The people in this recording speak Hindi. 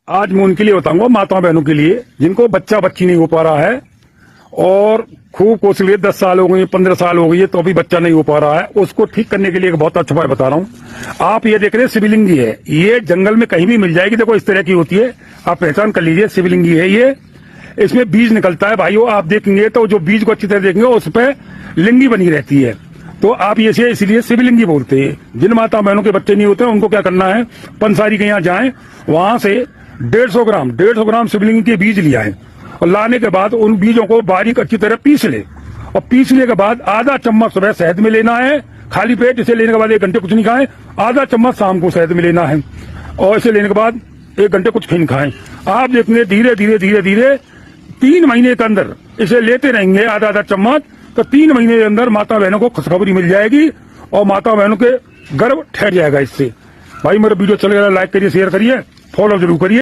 आज मैं उनके लिए बताऊंगा, माता बहनों के लिए जिनको बच्चा बच्ची नहीं हो पा रहा है और खूब कोशिश 10 साल हो गई, 15 साल हो गई है तो अभी बच्चा नहीं हो पा रहा है, उसको ठीक करने के लिए एक बहुत अच्छा उपाय बता रहा हूं। आप ये देख रहे हैं शिवलिंगी है, ये जंगल में कहीं भी मिल जाएगी। देखो इस तरह की होती है, आप पहचान कर लीजिए, शिवलिंगी है ये। इसमें बीज निकलता है भाइयों, आप देखेंगे तो जो बीज को अच्छी तरह देखेंगे उस पर लिंगी बनी रहती है, तो आप ये इसलिए शिवलिंगी बोलते हैं। जिन माता बहनों के बच्चे नहीं होते उनको क्या करना है, पंसारी के यहाँ जाएं, वहां से 150 ग्राम शिवलिंगी के बीज लिया है और लाने के बाद उन बीजों को बारीक अच्छी तरह पीस ले, और पीसने के बाद आधा चम्मच सुबह शहद में लेना है खाली पेट। इसे लेने के बाद 1 घंटे कुछ नहीं खाएं, आधा चम्मच शाम को शहद में लेना है, और इसे लेने के बाद 1 घंटे कुछ नहीं खाएं। आप देखेंगे धीरे धीरे धीरे धीरे 3 महीने के अंदर इसे लेते रहेंगे आधा आधा चम्मच, तो 3 महीने के अंदर माता बहनों को खुशखबरी मिल जाएगी और माता बहनों के गर्भ ठहर जाएगा इससे। भाई मेरा वीडियो चल गया, लाइक करिए, शेयर करिए, फॉलो जरूर करिए।